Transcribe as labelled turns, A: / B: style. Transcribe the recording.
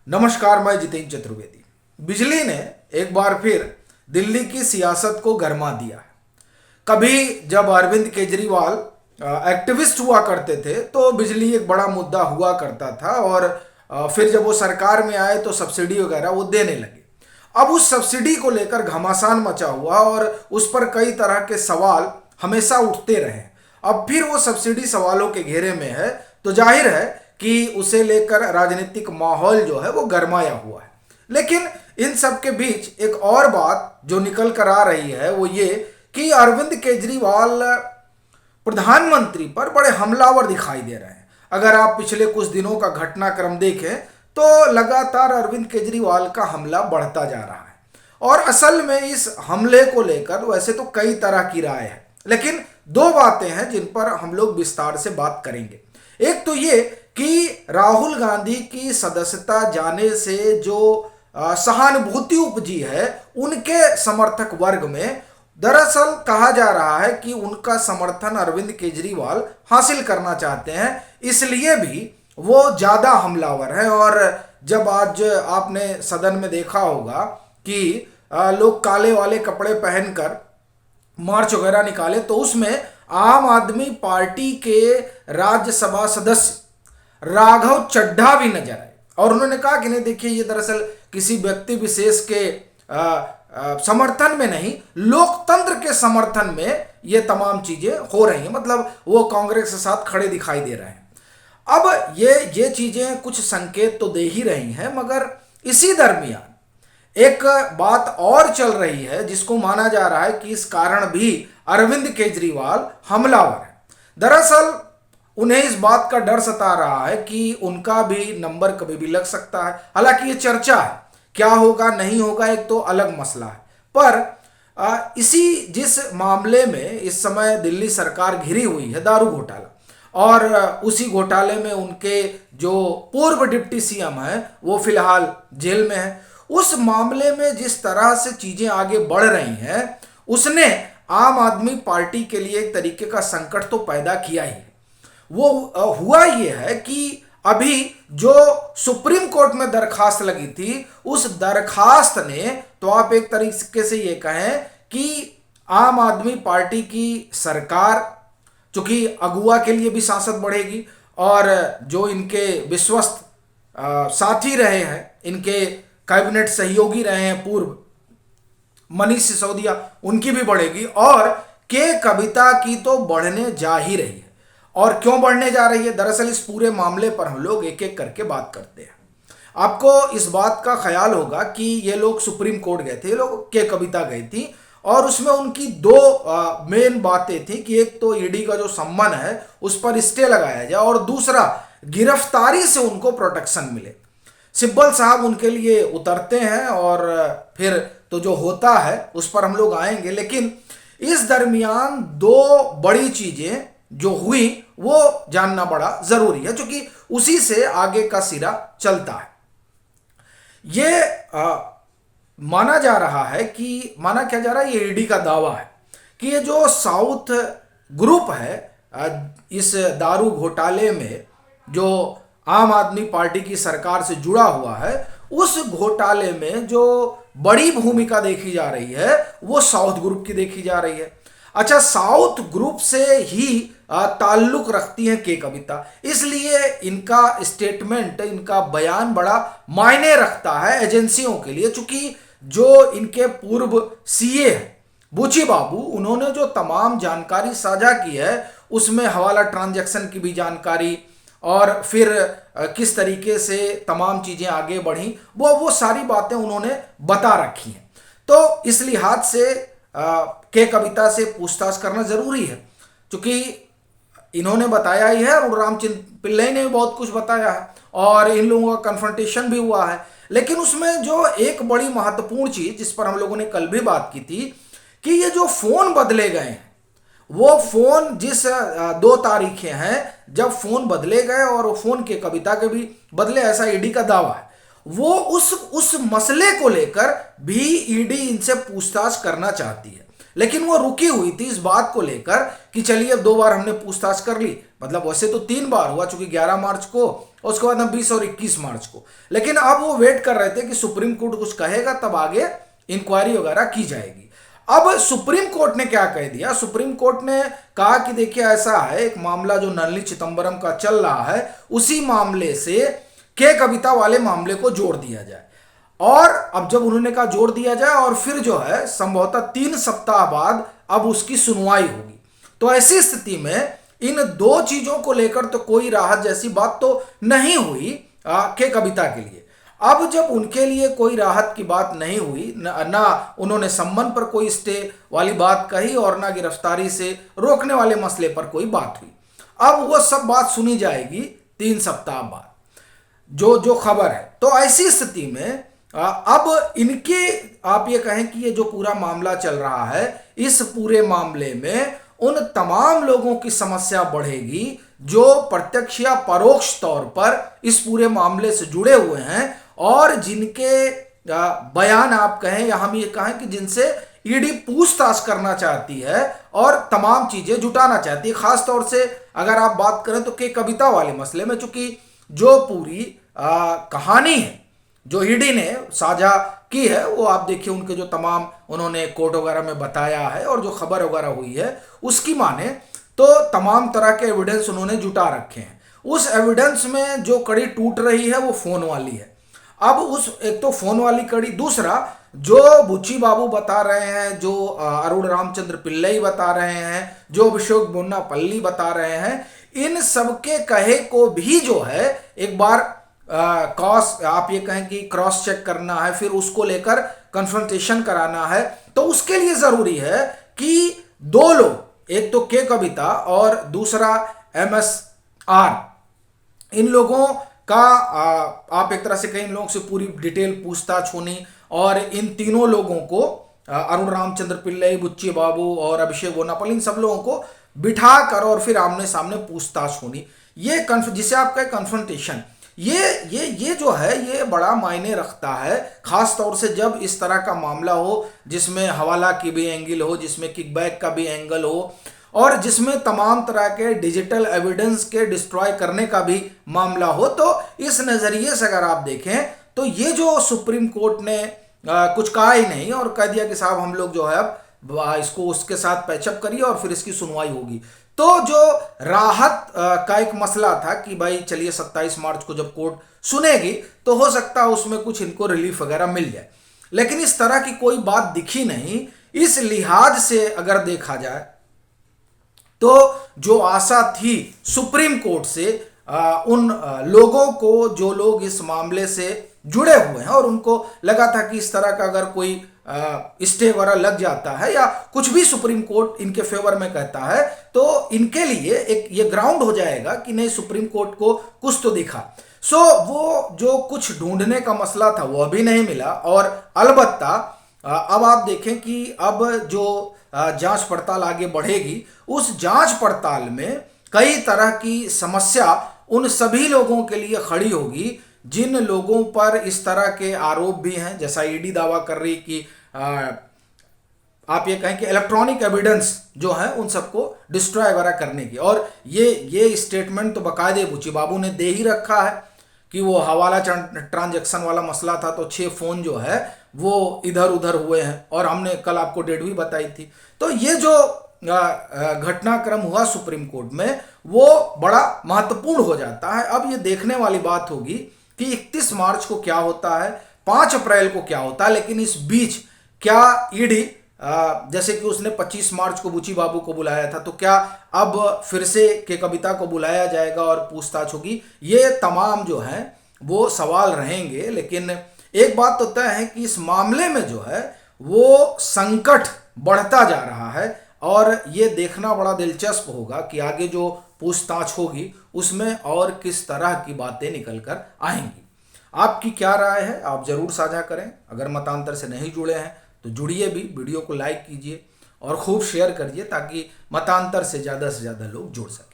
A: नमस्कार, मैं जितेंद्र चतुर्वेदी। बिजली ने एक बार फिर दिल्ली की सियासत को गरमा दिया है। कभी जब अरविंद केजरीवाल एक्टिविस्ट हुआ करते थे तो बिजली एक बड़ा मुद्दा हुआ करता था, और फिर जब वो सरकार में आए तो सब्सिडी वगैरह वो देने लगे। अब उस सब्सिडी को लेकर घमासान मचा हुआ और उस पर कई तरह के सवाल हमेशा उठते रहे। अब फिर वो सब्सिडी सवालों के घेरे में है, तो जाहिर है कि उसे लेकर राजनीतिक माहौल जो है वो गरमाया हुआ है। लेकिन इन सब के बीच एक और बात जो निकल कर आ रही है वो ये कि अरविंद केजरीवाल प्रधानमंत्री पर बड़े हमलावर दिखाई दे रहे हैं। अगर आप पिछले कुछ दिनों का घटनाक्रम देखें तो लगातार अरविंद केजरीवाल का हमला बढ़ता जा रहा है। और असल में इस हमले को लेकर वैसे तो कई तरह की राय है, लेकिन दो बातें हैं जिन पर हम लोग विस्तार से बात करेंगे। एक तो ये कि राहुल गांधी की सदस्यता जाने से जो सहानुभूति उपजी है उनके समर्थक वर्ग में, दरअसल कहा जा रहा है कि उनका समर्थन अरविंद केजरीवाल हासिल करना चाहते हैं, इसलिए भी वो ज़्यादा हमलावर है। और जब आज आपने सदन में देखा होगा कि लोग काले वाले कपड़े पहनकर मार्च वगैरह निकाले, तो उसमें आम आदमी पार्टी के राज्यसभा सदस्य राघव चड्ढा भी नजर आए। और उन्होंने कहा कि नहीं, देखिए, ये दरअसल किसी व्यक्ति विशेष के समर्थन में नहीं, लोकतंत्र के समर्थन में ये तमाम चीजें हो रही हैं। मतलब वो कांग्रेस के साथ खड़े दिखाई दे रहे हैं। अब ये चीजें कुछ संकेत तो दे ही रही हैं, मगर इसी दरमियान एक बात और चल रही है जिसको माना जा रहा है कि इस कारण भी अरविंद केजरीवाल हमलावर है। दरअसल उन्हें इस बात का डर सता रहा है कि उनका भी नंबर कभी भी लग सकता है। हालांकि ये चर्चा है, क्या होगा नहीं होगा एक तो अलग मसला है। पर इसी जिस मामले में इस समय दिल्ली सरकार घिरी हुई है, दारू घोटाला, और उसी घोटाले में उनके जो पूर्व डिप्टी सीएम हैं वो फिलहाल जेल में है, उस मामले में जिस तरह से चीजें आगे बढ़ रही हैं उसने आम आदमी पार्टी के लिए एक तरीके का संकट तो पैदा किया ही है। वो हुआ ये है कि अभी जो सुप्रीम कोर्ट में दरखास्त लगी थी, उस दरखास्त ने, तो आप एक तरीके से ये कहें कि आम आदमी पार्टी की सरकार, चूंकि अगुआ के लिए भी सांसद बढ़ेगी और जो इनके विश्वस्त साथी रहे हैं, इनके कैबिनेट सहयोगी रहे हैं पूर्व, मनीष सिसोदिया, उनकी भी बढ़ेगी, और के कविता की तो बढ़ने जा ही रही है। और क्यों बढ़ने जा रही है, दरअसल इस पूरे मामले पर हम लोग एक एक करके बात करते हैं। आपको इस बात का ख्याल होगा कि ये लोग सुप्रीम कोर्ट गए थे, ये लोग के कविता गई थी, और उसमें उनकी दो मेन बातें थी कि एक तो ईडी का जो सम्मन है उस पर स्टे लगाया जाए, और दूसरा गिरफ्तारी से उनको प्रोटेक्शन मिले। सिब्बल साहब उनके लिए उतरते हैं और फिर तो जो होता है उस पर हम लोग आएंगे। लेकिन इस दरमियान दो बड़ी चीजें जो हुई वो जानना बड़ा जरूरी है, क्योंकि उसी से आगे का सिरा चलता है। ये माना जा रहा है कि, माना क्या जा रहा है, ये ईडी का दावा है कि ये जो साउथ ग्रुप है इस दारू घोटाले में जो आम आदमी पार्टी की सरकार से जुड़ा हुआ है, उस घोटाले में जो बड़ी भूमिका देखी जा रही है वो साउथ ग्रुप की देखी जा रही है। अच्छा, साउथ ग्रुप से ही ताल्लुक रखती है के कविता, इसलिए इनका स्टेटमेंट, इनका बयान बड़ा मायने रखता है एजेंसियों के लिए। चूंकि जो इनके पूर्व सीए हैं बुची बाबू, उन्होंने जो तमाम जानकारी साझा की है उसमें हवाला ट्रांजैक्शन की भी जानकारी, और फिर किस तरीके से तमाम चीजें आगे बढ़ी, वो सारी बातें उन्होंने बता रखी हैं। तो इस लिहाज से के कविता से पूछताछ करना जरूरी है, क्योंकि इन्होंने बताया ही है और रामचंद्र पिल्लई ने भी बहुत कुछ बताया है और इन लोगों का कन्फ्रंटेशन भी हुआ है। लेकिन उसमें जो एक बड़ी महत्वपूर्ण चीज जिस पर हम लोगों ने कल भी बात की थी कि ये जो फोन बदले गए हैं, वो फोन जिस 2 तारीखें हैं जब फोन बदले गए और वो फोन के कविता के भी बदले, ऐसा ईडी का दावा है, वो उस मसले को लेकर भी ईडी इनसे पूछताछ करना चाहती है। लेकिन वो रुकी हुई थी इस बात को लेकर कि चलिए अब 2 बार हमने पूछताछ कर ली, मतलब वैसे तो 3 बार हुआ, चूंकि 11 मार्च को और उसके बाद हम 20 और 21 मार्च को। लेकिन अब वो वेट कर रहे थे कि सुप्रीम कोर्ट कुछ कहेगा तब आगे इंक्वायरी वगैरह की जाएगी। अब सुप्रीम कोर्ट ने क्या कह दिया, सुप्रीम कोर्ट ने कहा कि देखिए ऐसा है, एक मामला जो नलिनी चिदंबरम का चल रहा है उसी मामले से के कविता वाले मामले को जोड़ दिया जाए। और अब जब उन्होंने कहा जोड़ दिया जाए और फिर जो है संभवतः 3 सप्ताह बाद अब उसकी सुनवाई होगी। तो ऐसी स्थिति में इन दो चीजों को लेकर तो कोई राहत जैसी बात तो नहीं हुई के कविता के लिए। अब जब उनके लिए कोई राहत की बात नहीं हुई, ना उन्होंने सम्मन पर कोई स्टे वाली बात कही और ना गिरफ्तारी से रोकने वाले मसले पर कोई बात हुई। अब वो सब बात सुनी जाएगी 3 सप्ताह बाद, जो खबर है। तो ऐसी स्थिति में अब इनके आप ये कहें कि ये जो पूरा मामला चल रहा है, इस पूरे मामले में उन तमाम लोगों की समस्या बढ़ेगी जो प्रत्यक्ष या परोक्ष तौर पर इस पूरे मामले से जुड़े हुए हैं और जिनके बयान आप कहें या हम ये कहें कि जिनसे ईडी पूछताछ करना चाहती है और तमाम चीजें जुटाना चाहती है। खास तौर से अगर आप बात करें तो के कविता वाले मसले में, चूंकि जो पूरी कहानी है जो ईडी ने साझा की है वो आप देखिए, उनके जो तमाम उन्होंने कोर्ट वगैरह में बताया है और जो खबर वगैरह हुई है उसकी माने तो तमाम तरह के एविडेंस उन्होंने जुटा रखे हैं। उस एविडेंस में जो कड़ी टूट रही है वो फोन वाली है। अब उस एक तो फोन वाली कड़ी, दूसरा जो बुच्ची बाबू बता रहे हैं, जो अरुण रामचंद्र पिल्लई बता रहे हैं, जो अभिषेक बोन्नापल्ली बता रहे हैं, इन सबके कहे को भी जो है एक बार आप ये कहें कि क्रॉस चेक करना है, फिर उसको लेकर कन्फ्रंटेशन कराना है। तो उसके लिए जरूरी है कि दो लोग, एक तो के कविता और दूसरा MSR, इन लोगों का आप एक तरह से कहीं लोगों से पूरी डिटेल पूछताछ होनी और इन तीनों लोगों को अरुण रामचंद्र पिल्लई, बुच्ची बाबू और अभिषेक बोन्नापल्ली, इन सब लोगों को बिठा कर और फिर आमने सामने पूछताछ होनी, ये जिसे आप कहें कन्फ्रंटेशन, ये जो है ये बड़ा मायने रखता है। खास तौर से जब इस तरह का मामला हो जिसमें हवाला की भी एंगल हो, जिसमें किकबैक का भी एंगल हो और जिसमें तमाम तरह के डिजिटल एविडेंस के डिस्ट्रॉय करने का भी मामला हो। तो इस नजरिए से अगर आप देखें तो ये जो सुप्रीम कोर्ट ने कुछ कहा ही नहीं और कह दिया कि साहब हम लोग जो है अब इसको उसके साथ पैचअप करिए और फिर इसकी सुनवाई होगी। तो जो राहत का एक मसला था कि भाई चलिए 27 मार्च को जब कोर्ट सुनेगी तो हो सकता है उसमें कुछ इनको रिलीफ वगैरह मिल जाए, लेकिन इस तरह की कोई बात दिखी नहीं। इस लिहाज से अगर देखा जाए तो जो आशा थी सुप्रीम कोर्ट से उन लोगों को जो लोग इस मामले से जुड़े हुए हैं और उनको लगा था कि इस तरह का अगर कोई स्टे वगैरह लग जाता है या कुछ भी सुप्रीम कोर्ट इनके फेवर में कहता है तो इनके लिए एक ये ग्राउंड हो जाएगा कि नहीं, सुप्रीम कोर्ट को कुछ तो दिखा। सो वो जो कुछ ढूंढने का मसला था वो अभी नहीं मिला। और अलबत्ता अब आप देखें कि अब जो जांच पड़ताल आगे बढ़ेगी, उस जांच पड़ताल में कई तरह की समस्या उन सभी लोगों के लिए खड़ी होगी जिन लोगों पर इस तरह के आरोप भी हैं, जैसा ईडी दावा कर रही कि आप ये कहें कि इलेक्ट्रॉनिक एविडेंस जो है उन सबको डिस्ट्रॉय वगैरह करने की। और ये स्टेटमेंट तो बाकायदे बुच्ची बाबू ने दे ही रखा है कि वो हवाला ट्रांजैक्शन वाला मसला था तो 6 फोन जो है वो इधर उधर हुए हैं और हमने कल आपको डेट भी बताई थी। तो ये जो घटनाक्रम हुआ सुप्रीम कोर्ट में वो बड़ा महत्वपूर्ण हो जाता है। अब ये देखने वाली बात होगी कि 31 मार्च को क्या होता है, 5 अप्रैल को क्या होता है। लेकिन इस बीच क्या ईडी जैसे कि उसने 25 मार्च को बुच्ची बाबू को बुलाया था, तो क्या अब फिर से के कविता को बुलाया जाएगा और पूछताछ होगी? ये तमाम जो है वो सवाल रहेंगे। लेकिन एक बात तो तय है कि इस मामले में जो है वो संकट बढ़ता जा रहा है और ये देखना बड़ा दिलचस्प होगा कि आगे जो पूछताछ होगी उसमें और किस तरह की बातें निकल कर आएंगी। आपकी क्या राय है आप जरूर साझा करें। अगर मतांतर से नहीं जुड़े हैं तो जुड़िए भी, वीडियो को लाइक कीजिए और खूब शेयर करिए ताकि मतांतर से ज़्यादा लोग जुड़ सकें।